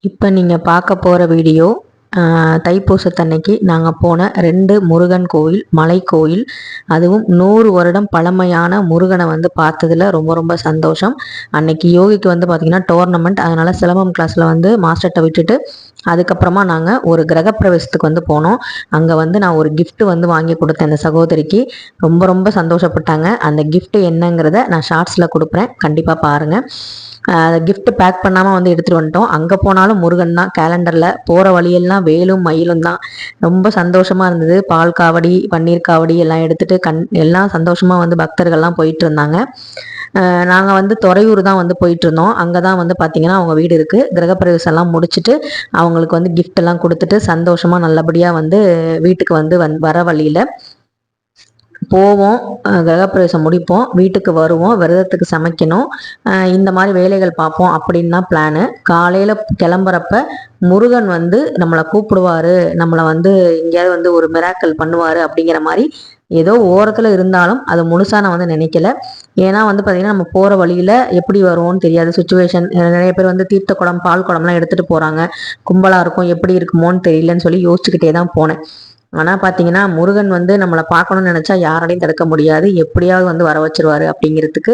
இப்போ நீங்கள் பார்க்க போகிற வீடியோ தைப்பூசத்தன்னைக்கு நாங்கள் போன 2 முருகன் கோவில், மலை கோயில், அதுவும் 100 வருடம் பழமையான முருகனை வந்து பார்த்ததில் ரொம்ப ரொம்ப சந்தோஷம். அன்னைக்கு யோகிக்கு வந்து பார்த்திங்கன்னா டோர்னமெண்ட், அதனால் சிலம்பம் கிளாஸில் வந்து மாஸ்டர்கிட்ட விட்டுட்டு அதுக்கப்புறமா நாங்கள் ஒரு கிரகப்பிரவேசத்துக்கு வந்து போனோம். அங்கே வந்து நான் ஒரு gift வந்து வாங்கி கொடுத்தேன் அந்த சகோதரிக்கு. ரொம்ப ரொம்ப சந்தோஷப்பட்டாங்க. அந்த gift என்னங்கிறத நான் ஷார்ட்ஸில் கொடுப்பேன், கண்டிப்பாக பாருங்கள். அதை கிஃப்ட் பேக் பண்ணாமல் வந்து எடுத்துகிட்டு வந்துட்டோம். அங்கே போனாலும் முருகன் தான், கேலண்டரில் போகிற வழியெல்லாம் வேலும் மயிலும் தான். ரொம்ப சந்தோஷமாக இருந்தது. பால் காவடி, பன்னீர் காவடி எல்லாம் எடுத்துகிட்டு எல்லாம் சந்தோஷமாக வந்து பக்தர்கள்லாம் போயிட்டு இருந்தாங்க. நாங்கள் வந்து துறையூர் தான் வந்து போயிட்டு இருந்தோம். அங்கே தான் வந்து பார்த்திங்கன்னா அவங்க வீடு இருக்குது. கிரகப்பிரவேசம் எல்லாம் முடிச்சுட்டு அவங்களுக்கு வந்து gift எல்லாம் கொடுத்துட்டு சந்தோஷமாக நல்லபடியாக வந்து வீட்டுக்கு வந்து வர வழியில் போவோம், கிரகப்பிரவேசம் முடிப்போம், வீட்டுக்கு வருவோம், விரதத்துக்கு சமைக்கணும், இந்த மாதிரி வேலைகள் பார்ப்போம் அப்படின்னு தான் பிளானு. காலையில் கிளம்புறப்ப முருகன் வந்து நம்மளை கூப்பிடுவார், நம்மளை வந்து எங்கேயாவது வந்து ஒரு மிராக்கல் பண்ணுவார் அப்படிங்கிற மாதிரி ஏதோ ஓரத்தில் இருந்தாலும் அது முழுசாக நான் வந்து நினைக்கல. ஏன்னா வந்து பார்த்திங்கன்னா நம்ம போகிற வழியில் எப்படி வருவோம்னு தெரியாது, சுச்சுவேஷன். நிறைய பேர் வந்து தீர்த்த குடம், பால் குடம்லாம் எடுத்துகிட்டு போகிறாங்க, கும்பலாக இருக்கும், எப்படி இருக்குமோன்னு தெரியலன்னு சொல்லி யோசிச்சுக்கிட்டே தான் போனேன். ஆனால் பார்த்தீங்கன்னா முருகன் வந்து நம்மளை பார்க்கணும்னு நினச்சா யாராலையும் தடுக்க முடியாது, எப்படியாவது வந்து வர வச்சிருவாரு அப்படிங்கிறதுக்கு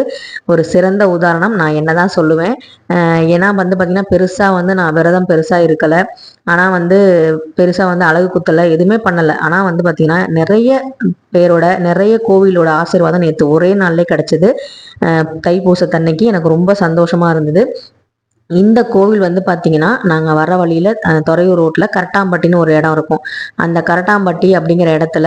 ஒரு சிறந்த உதாரணம் நான் என்ன தான் சொல்லுவேன். ஏன்னா வந்து பார்த்திங்கன்னா பெருசாக வந்து நான் விரதம் பெருசாக இருக்கலை, ஆனால் வந்து பெருசாக வந்து அழகு குத்தலை, எதுவுமே பண்ணலை. ஆனால் வந்து பார்த்திங்கன்னா நிறைய பேரோட, நிறைய கோவிலோட ஆசீர்வாதம் நேற்று ஒரே நாள்லேயே கிடச்சிது. தைப்பூசத்தன்னைக்கு எனக்கு ரொம்ப சந்தோஷமாக இருந்தது. இந்த கோவில் வந்து பார்த்தீங்கன்னா நாங்கள் வர வழியில் துறையூர் ரோட்டில் கரட்டாம்பட்டின்னு ஒரு இடம் இருக்கும். அந்த கரட்டாம்பட்டி அப்படிங்கிற இடத்துல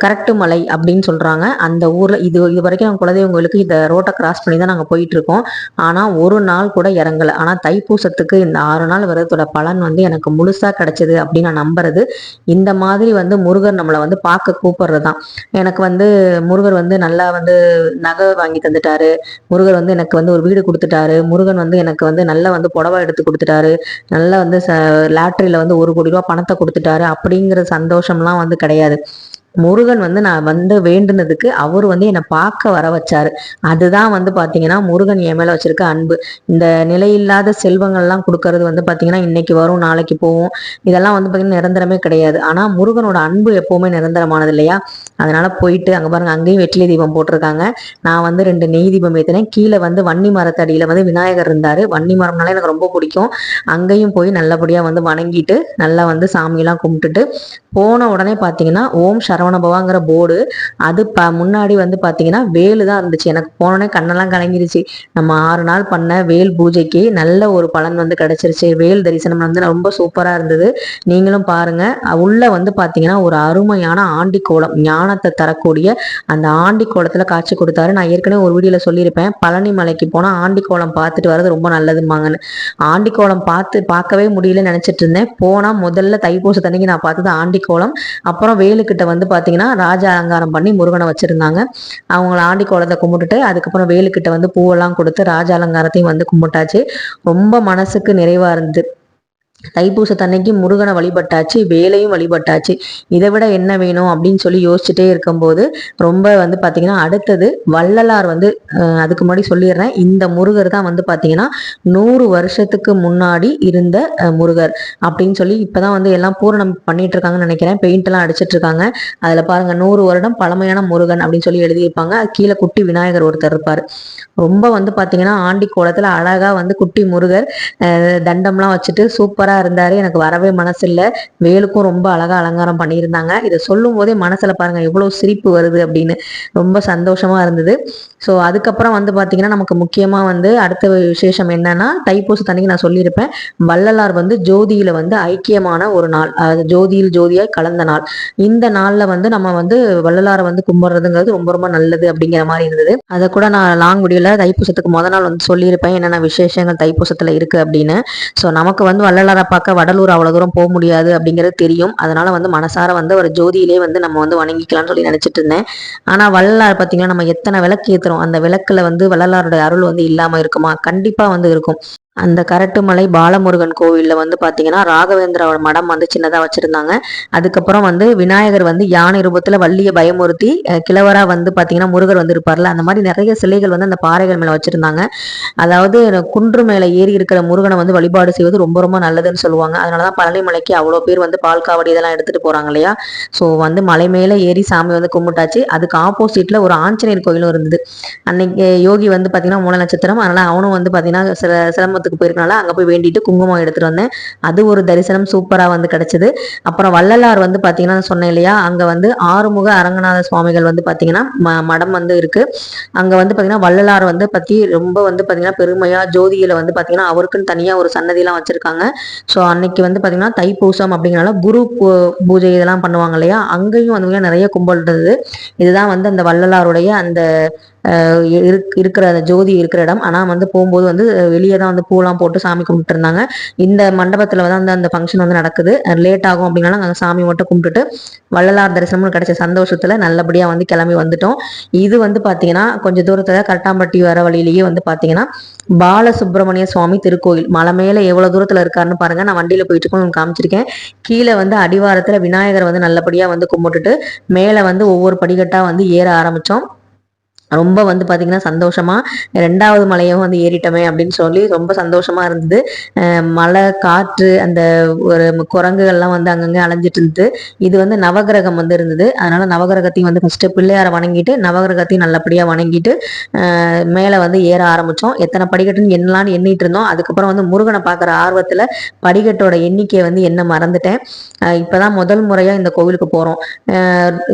கரெக்டு மலை அப்படின்னு சொல்கிறாங்க. அந்த ஊரில் இது வரைக்கும் நம்ம குலதெய்வம் கோயிலுக்கு இந்த ரோட்டை கிராஸ் பண்ணி தான் நாங்கள் போயிட்டுருக்கோம். ஆனால் ஒரு நாள் கூட இறங்கலை. ஆனால் தைப்பூசத்துக்கு இந்த 6 நாள் விரதத்தோட பலன் வந்து எனக்கு முழுசாக கிடச்சிது அப்படின்னு நான் நம்புறது. இந்த மாதிரி வந்து முருகர் நம்மளை வந்து பார்க்க கூப்பிட்றது தான். எனக்கு வந்து முருகர் வந்து நல்லா வந்து நகை வாங்கி தந்துட்டாரு, முருகர் வந்து எனக்கு வந்து ஒரு வீடு கொடுத்துட்டாரு, முருகன் வந்து எனக்கு வந்து நல்லா வந்து புடவை எடுத்து கொடுத்துட்டாரு, நல்லா வந்து லாட்ரியில் வந்து 1 கோடி ரூபா பணத்தை கொடுத்துட்டாரு அப்படிங்கிற சந்தோஷம்லாம் வந்து கிடையாது. முருகன் வந்து நான் வந்து வேண்டுனதுக்கு அவர் வந்து என்னை பார்க்க வர வச்சாரு. அதுதான் வந்து பார்த்தீங்கன்னா முருகன் என் மேலே வச்சிருக்க அன்பு. இந்த நிலையில்லாத செல்வங்கள்லாம் கொடுக்கறது வந்து பார்த்தீங்கன்னா இன்னைக்கு வரும், நாளைக்கு போகும், இதெல்லாம் வந்து பார்த்தீங்கன்னா நிரந்தரமே கிடையாது. ஆனால் முருகனோட அன்பு எப்போவுமே நிரந்தரமானது இல்லையா? அதனால போயிட்டு அங்கே பாருங்க, அங்கேயும் வெற்றிலை தீபம் போட்டிருக்காங்க. நான் வந்து 2 நெய் தீபம் ஏற்றினேன். கீழே வந்து வன்னி மரத்தடியில் வந்து விநாயகர் இருந்தார். வன்னி மரம்னாலே எனக்கு ரொம்ப பிடிக்கும். அங்கேயும் போய் நல்லபடியாக வந்து வணங்கிட்டு நல்லா வந்து சாமியெல்லாம் கும்பிட்டுட்டு போன உடனே பார்த்தீங்கன்னா ஓம் சரவணபவாங்கிற போர்டு, அது முன்னாடி வந்து பார்த்தீங்கன்னா வேலு தான் இருந்துச்சு. எனக்கு போனோடனே கண்ணெல்லாம் கலங்கிருச்சு. நம்ம 6 நாள் பண்ண வேல் பூஜைக்கு நல்ல ஒரு பலன் வந்து கிடைச்சிருச்சு. வேல் தரிசனம் வந்து ரொம்ப சூப்பராக இருந்தது. நீங்களும் பாருங்க. உள்ள வந்து பார்த்தீங்கன்னா ஒரு அருமையான ஆண்டி கோலம், ஞானத்தை தரக்கூடிய அந்த ஆண்டி கோலத்தில் காட்சி கொடுத்தாரு. நான் ஏற்கனவே ஒரு வீடியோவில் சொல்லியிருப்பேன், பழனி மலைக்கு போனால் ஆண்டி கோலம் பார்த்துட்டு வர்றது ரொம்ப நல்லதுமாங்கன்னு. ஆண்டி கோலம் பார்க்கவே முடியலன்னு நினச்சிட்டு இருந்தேன். போனால் முதல்ல தைப்பூசத்தன்னைக்கு நான் பார்த்தது ஆண்டி கோலம். அப்புறம் வேலுக்கிட்ட வந்து பார்த்தீங்கன்னா ராஜ அலங்காரம் பண்ணி முருகனை வச்சிருந்தாங்க. அவங்கள ஆண்டி கோலத்தை கும்பிட்டுட்டு அதுக்கப்புறம் வேலுக்கிட்ட வந்து பூவெல்லாம் கொடுத்து ராஜ அலங்காரத்தையும் வந்து கும்பிட்டாச்சு. ரொம்ப மனசுக்கு நிறைவா இருந்தது. தைப்பூசத்தன்னைக்கு முருகனை வழிபட்டாச்சு, வேலையும் வழிபட்டாச்சு. இதை விட என்ன வேணும் அப்படின்னு சொல்லி யோசிச்சுட்டே இருக்கும்போது ரொம்ப வந்து பார்த்தீங்கன்னா அடுத்தது வள்ளலார் வந்து அதுக்கு முன்னாடி சொல்லிடுறேன், இந்த முருகர் தான் வந்து பார்த்தீங்கன்னா 100 வருஷத்துக்கு முன்னாடி இருந்த முருகர் அப்படின்னு சொல்லி இப்போதான் வந்து எல்லாம் பூரணம் பண்ணிட்டு இருக்காங்கன்னு நினைக்கிறேன். பெயிண்ட் எல்லாம் அடிச்சிட்டு இருக்காங்க. அதில் பாருங்க 100 வருடம் பழமையான முருகன் அப்படின்னு சொல்லி எழுதியிருப்பாங்க. கீழே குட்டி விநாயகர் ஒருத்தர் இருப்பார். ரொம்ப வந்து பார்த்தீங்கன்னா ஆண்டி கோலத்தில் அழகாக வந்து குட்டி முருகர் தண்டம்லாம் வச்சுட்டு சூப்பராக இருந்தார். எனக்கு வரவே மனசு இல்லை. வேலுக்கும் ரொம்ப அழகாக அலங்காரம் பண்ணியிருந்தாங்க. இதை சொல்லும் போதே மனசில் பாருங்கள் எவ்வளோ சிரிப்பு வருது அப்படின்னு. ரொம்ப சந்தோஷமாக இருந்தது. ஸோ அதுக்கப்புறம் வந்து பார்த்திங்கன்னா நமக்கு முக்கியமாக வந்து அடுத்த விசேஷம் என்னன்னா, தைப்பூசத்தன்னைக்கு நான் சொல்லியிருப்பேன், வள்ளலார் வந்து ஜோதியில் வந்து ஐக்கியமான ஒரு நாள், அது ஜோதியில் ஜோதியாய் கலந்த நாள். இந்த நாளில் வந்து நம்ம வந்து வள்ளலாரை வந்து கும்பிட்றதுங்கிறது ரொம்ப ரொம்ப நல்லது அப்படிங்கிற மாதிரி இருந்தது. அதை கூட நான் லாங் வீடியோவில் தைப்பூசத்துக்கு முத நாள் வந்து சொல்லியிருப்பேன் என்னென்ன விசேஷங்கள் தைப்பூசத்தில் இருக்குது அப்படின்னு. ஸோ நமக்கு வந்து வள்ளலாரை பார்க்க வடலூர் அவ்வளோ தூரம் போக முடியாது அப்படிங்கிறது தெரியும். அதனால வந்து மனசார வந்து ஒரு ஜோதியிலே வந்து நம்ம வந்து வணங்கிக்கலாம்னு சொல்லி நினச்சிட்டு இருந்தேன். ஆனால் வள்ளலார் பார்த்தீங்கன்னா நம்ம எத்தனை விளக்கு ஏற்றுறோம், அந்த விளக்குல வந்து வள்ளலாருடைய அருள் வந்து இல்லாமல் இருக்குமா? கண்டிப்பாக வந்து இருக்கும். அந்த கரட்டுமலை பாலமுருகன் கோவிலில் வந்து பார்த்தீங்கன்னா ராகவேந்திர மடம் வந்து சின்னதாக வச்சுருந்தாங்க. அதுக்கப்புறம் வந்து விநாயகர் வந்து யானை ரூபத்தில் வள்ளியை பயமுறுத்தி கிழவராக வந்து பார்த்தீங்கன்னா முருகர் வந்து இருப்பார்ல, அந்த மாதிரி நிறைய சிலைகள் வந்து அந்த பாறைகள் மேலே வச்சுருந்தாங்க. அதாவது குன்று மேலே ஏறி இருக்கிற முருகனை வந்து வழிபாடு செய்வது ரொம்ப ரொம்ப நல்லதுன்னு சொல்லுவாங்க. அதனால தான் பழனிமலைக்கு அவ்வளோ பேர் வந்து பால் காவடி இதெல்லாம் எடுத்துகிட்டு போகிறாங்க இல்லையா. ஸோ வந்து மலை மேலே ஏறி சாமி வந்து கும்பிட்டாச்சு. அதுக்கு ஆப்போசிட்டில் ஒரு ஆஞ்சநேயர் கோயிலும் இருந்தது. அன்னைக்கு யோகி வந்து பார்த்தீங்கன்னா மூல நட்சத்திரம், அதனால் அவனும் வந்து பார்த்தீங்கன்னா சிலம்பத்துக்கு போயிருக்கனால அங்கே போய் வேண்டிட்டு குங்குமம் எடுத்துட்டு வந்தேன். அது ஒரு தரிசனம் சூப்பராக வந்து கிடைச்சது. அப்புறம் வள்ளலார் வந்து பார்த்தீங்கன்னா சொன்னேன் இல்லையா, அங்கே வந்து ஆறுமுக அரங்கநாத சுவாமிகள் வந்து பார்த்தீங்கன்னா மடம் வந்து இருக்கு. அங்கே வந்து பார்த்தீங்கன்னா வள்ளலார் வந்து பற்றி ரொம்ப வந்து பார்த்தீங்கன்னா பெருமையாக ஜோதியில் வந்து பார்த்தீங்கன்னா அவருக்குன்னு தனியாக ஒரு சன்னதிலாம் வச்சுருக்காங்க. ஸோ அன்னைக்கு வந்து பார்த்தீங்கன்னா தைப்பூசம் அப்படிங்கிறனால குரு பூஜை இதெல்லாம் பண்ணுவாங்க இல்லையா, அங்கேயும் வந்து நிறைய கும்பல் இருந்தது. இதுதான் வந்து அந்த வள்ளலாருடைய அந்த இருக்கிற அந்த ஜோதி இருக்கிற இடம். ஆனால் வந்து போகும்போது வந்து வெளியே தான் வந்து பூலாம் போட்டு சாமி கும்பிட்டு இருந்தாங்க. இந்த மண்டபத்தில் வந்து அந்த ஃபங்க்ஷன் வந்து நடக்குது. லேட் ஆகும் அப்படின்னாலும் அங்கே சாமி மட்டும் கும்பிட்டுட்டு வள்ளலார் தரிசனம் கிடைச்ச சந்தோஷத்தில் நல்லபடியாக வந்து கிளம்பி வந்துட்டோம். இது வந்து பார்த்தீங்கன்னா கொஞ்சம் தூரத்தில் கரட்டாம்பட்டி வர வழியிலேயே வந்து பார்த்தீங்கன்னா பாலசுப்ரமணிய சுவாமி திருக்கோயில் மலை மேலே எவ்வளோ தூரத்தில் இருக்காருன்னு பாருங்க. நான் வண்டியில் போயிட்டு இருக்கோம் காமிச்சிருக்கேன். கீழே வந்து அடிவாரத்தில் விநாயகர் வந்து நல்லபடியாக வந்து கும்பிட்டுட்டு மேலே வந்து ஒவ்வொரு படிக்கட்டாக வந்து ஏற ஆரம்பித்தோம். ரொம்ப வந்து பார்த்தீங்கன்னா சந்தோஷமா 2வது மலையும் வந்து ஏறிட்டோமே அப்படின்னு சொல்லி ரொம்ப சந்தோஷமா இருந்தது. மழை காற்று அந்த ஒரு குரங்குகள்லாம் வந்து அங்கங்கே அலைஞ்சிட்டு இருந்தது. இது வந்து நவகிரகம் வந்து இருந்தது. அதனால நவகிரகத்தையும் வந்து ஃபர்ஸ்ட் பிள்ளையாரை வணங்கிட்டு நவகிரகத்தையும் நல்லபடியாக வணங்கிட்டு மேலே வந்து ஏற ஆரம்பித்தோம். எத்தனை படிக்கட்டுன்னு எண்ணலான்னு எண்ணிட்டு இருந்தோம். அதுக்கப்புறம் வந்து முருகனை பார்க்குற ஆர்வத்தில் படிக்கட்டோட எண்ணிக்கையை வந்து என்ன மறந்துட்டேன். இப்போதான் முதல் முறையாக இந்த கோவிலுக்கு போகிறோம்.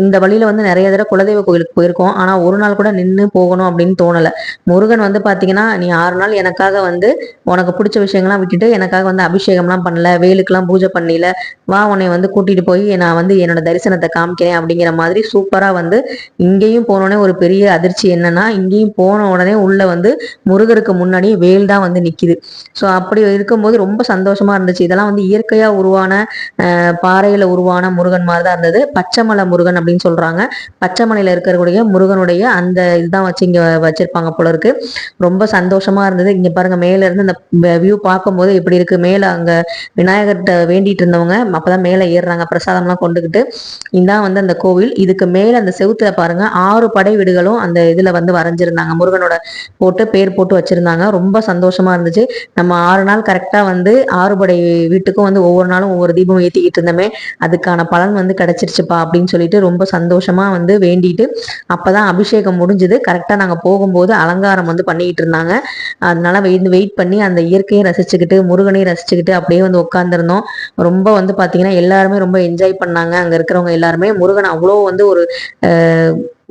இந்த வழியில் வந்து நிறைய தடவை குலதெய்வ கோவிலுக்கு போயிருக்கோம். ஆனால் ஒரு நாள் கூட நின்று போகணும் அப்படின்னு தோணலை. முருகன் வந்து பார்த்தீங்கன்னா நீ 6 நாள் எனக்காக வந்து உனக்கு பிடிச்ச விஷயங்கள்லாம் விட்டுட்டு எனக்காக வந்து அபிஷேகம்லாம் பண்ணல, வேலுக்கெல்லாம் பூஜை பண்ணல, வா உன்னை வந்து கூட்டிட்டு போய் நான் வந்து என்னோட தரிசனத்தை காமிக்கிறேன் அப்படிங்கிற மாதிரி சூப்பராக வந்து இங்கேயும் போனோடனே ஒரு பெரிய அதிர்ச்சி என்னன்னா, இங்கேயும் போன உடனே உள்ள வந்து முருகருக்கு முன்னாடி வேல் தான் வந்து நிற்கிது. ஸோ அப்படி இருக்கும்போது ரொம்ப சந்தோஷமா இருந்துச்சு. இதெல்லாம் வந்து இயற்கையாக உருவான பாறையில் உருவான முருகன் மாதிரி தான் இருந்தது. பச்சைமலை முருகன் அப்படின்னு சொல்றாங்க. பச்சைமலையில் இருக்கக்கூடிய முருகனுடைய அந்த இதுதான் வச்சு இங்க வச்சிருப்பாங்க போல இருக்கு. ரொம்ப சந்தோஷமா இருந்தது. இங்க பாருங்க மேல இருந்து அந்த வியூ பார்க்கும்போது எப்படி இருக்கு. மேல அங்க விநாயகர்கிட்ட வேண்டிட்டு இருந்தவங்க அப்பதான் மேல ஏறுறாங்க பிரசாதம்லாம் கொண்டுகிட்டு. இதான் வந்து அந்த கோவில். இதுக்கு மேல அந்த செவுத்துல பாருங்க 6 படை வீடுகளும் அந்த இதுல வந்து வரைஞ்சிருந்தாங்க. முருகனோட போட்டு பேர் போட்டு வச்சிருந்தாங்க. ரொம்ப சந்தோஷமா இருந்துச்சு. நம்ம 6 நாள் கரெக்டா வந்து 6 படை வீட்டுக்கும் வந்து ஒவ்வொரு நாளும் ஒவ்வொரு தீபம் ஏத்திக்கிட்டு இருந்தோமே, அதுக்கான பலன் வந்து கிடைச்சிருச்சுப்பா அப்படின்னு சொல்லிட்டு ரொம்ப சந்தோஷமா வந்து வேண்டிட்டு அப்பதான் அபிஷேகம் முடிஞ்சது. கரெக்டாக நாங்கள் போகும்போது அலங்காரம் வந்து பண்ணிக்கிட்டு இருந்தாங்க. அதனால வெயிட் பண்ணி அந்த இயற்கையை ரசிச்சுக்கிட்டு முருகனையும் ரசிச்சுக்கிட்டு அப்படியே வந்து உட்காந்துருந்தோம். ரொம்ப வந்து பார்த்தீங்கன்னா எல்லாருமே ரொம்ப என்ஜாய் பண்ணாங்க. அங்கே இருக்கிறவங்க எல்லாருமே முருகன் அவ்வளோ வந்து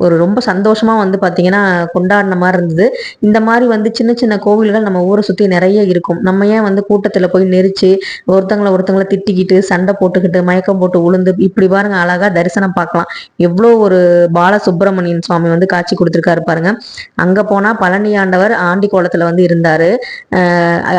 ஒரு ரொம்ப சந்தோஷமா வந்து பார்த்தீங்கன்னா கொண்டாடின மாதிரி இருந்தது. இந்த மாதிரி வந்து சின்ன சின்ன கோவில்கள் நம்ம ஊரை சுற்றி நிறைய இருக்கும். நம்ம ஏன் வந்து கூட்டத்தில் போய் நெரிச்சு ஒருத்தங்களை திட்டிக்கிட்டு சண்டை போட்டுக்கிட்டு மயக்கம் போட்டு உளுந்து இப்படி பாருங்க அழகா தரிசனம் பார்க்கலாம். எவ்வளோ ஒரு பாலசுப்ரமணியன் சுவாமி வந்து காட்சி கொடுத்துருக்காரு பாருங்க. அங்கே போனால் பழனி ஆண்டவர் ஆண்டி கோலத்தில் வந்து இருந்தார்.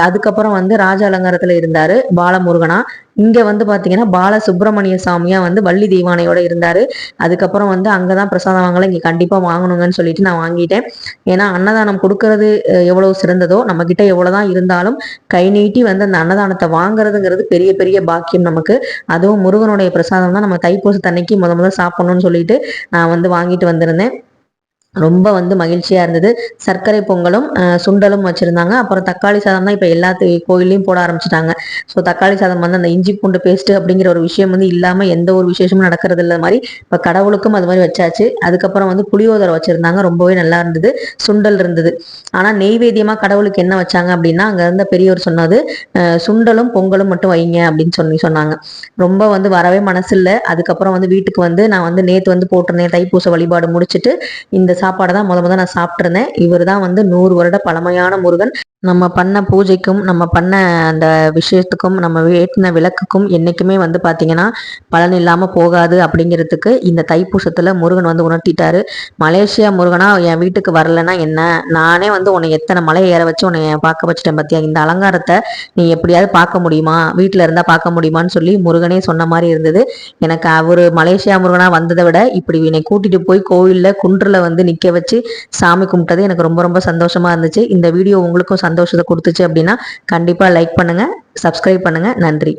அதுக்கப்புறம் வந்து ராஜ அலங்காரத்தில் இருந்தார் பாலமுருகனா. இங்கே வந்து பார்த்தீங்கன்னா பாலசுப்ரமணிய சாமியா வந்து வள்ளி தெய்வானையோட இருந்தார். அதுக்கப்புறம் வந்து அங்கே தான் பிரசாதம் வாங்கலாம், இங்கே கண்டிப்பாக வாங்கணுங்கன்னு சொல்லிட்டு நான் வாங்கிட்டேன். ஏன்னா அன்னதானம் கொடுக்கறது எவ்வளவு சிறந்ததோ நம்ம கிட்ட எவ்வளோதான் இருந்தாலும் கை நீட்டி வந்து அந்த அன்னதானத்தை வாங்குறதுங்கிறது பெரிய பெரிய பாக்கியம் நமக்கு. அதுவும் முருகனுடைய பிரசாதம் தான் நம்ம தைப்பூசத்தன்னைக்கு முதல்ல சாப்பிடணும்னு சொல்லிட்டு நான் வந்து வாங்கிட்டு வந்திருந்தேன். ரொம்ப வந்து மகிழ்ச்சியா இருந்தது. சர்க்கரை பொங்கலும் சுண்டலும் வச்சிருந்தாங்க. அப்புறம் தக்காளி சாதம் தான் இப்போ எல்லா கோயிலையும் போட ஆரம்பிச்சிட்டாங்க. ஸோ தக்காளி சாதம் வந்து அந்த இஞ்சி பூண்டு பேஸ்ட் அப்படிங்கிற ஒரு விஷயம் வந்து இல்லாமல் எந்த ஒரு விசேஷமும் நடக்கிறது இல்லை மாதிரி இப்போ கடவுளுக்கும் அது மாதிரி வச்சாச்சு. அதுக்கப்புறம் வந்து புளியோதரை வச்சிருந்தாங்க. ரொம்பவே நல்லா இருந்தது. சுண்டல் இருந்தது. ஆனால் நெய்வேத்தியமாக கடவுளுக்கு என்ன வச்சாங்க அப்படின்னா அங்கே இருந்த பெரியவர் சொன்னது சுண்டலும் பொங்கலும் மட்டும் வைங்க அப்படின்னு சொன்னாங்க. ரொம்ப வந்து வரவே மனசு இல்லை. அதுக்கப்புறம் வந்து வீட்டுக்கு வந்து நான் வந்து நேற்று வந்து போட்டிருந்தேன். தைப்பூச வழிபாடு முடிச்சுட்டு இந்த சாப்பாடை தான் முத நான் சாப்பிட்ருந்தேன். இவர் தான் வந்து 100 வருட பழமையான முருகன். நம்ம பண்ண பூஜைக்கும் நம்ம பண்ண அந்த விஷயத்துக்கும் நம்ம ஏற்றின விளக்குக்கும் என்றைக்குமே வந்து பார்த்திங்கன்னா பலன் இல்லாமல் போகாது அப்படிங்கிறதுக்கு இந்த தைப்பூசத்தில் முருகன் வந்து உணர்த்திட்டாரு. மலேசியா முருகனா என் வீட்டுக்கு வரலைன்னா என்ன, நானே வந்து உன்னை எத்தனை மலை ஏற வச்சு உன்னை பார்க்க வச்சுட்டேன் பார்த்தியா, இந்த அலங்காரத்தை நீ எப்படியாவது பார்க்க முடியுமா, வீட்டில் இருந்தால் பார்க்க முடியுமான்னு சொல்லி முருகனே சொன்ன மாதிரி இருந்தது. எனக்கு அவர் மலேசியா முருகனா வந்ததை விட இப்படி என்னை கூட்டிகிட்டு போய் கோவிலில் குன்றில் வந்து நிற்க வச்சு சாமி கும்பிட்டது எனக்கு ரொம்ப ரொம்ப சந்தோஷமாக இருந்துச்சு. இந்த வீடியோ உங்களுக்கும் சந்தோஷத்தை கொடுத்துச்சு அப்படின்னா கண்டிப்பாக லைக் பண்ணுங்கள், சப்ஸ்கிரைப் பண்ணுங்கள். நன்றி.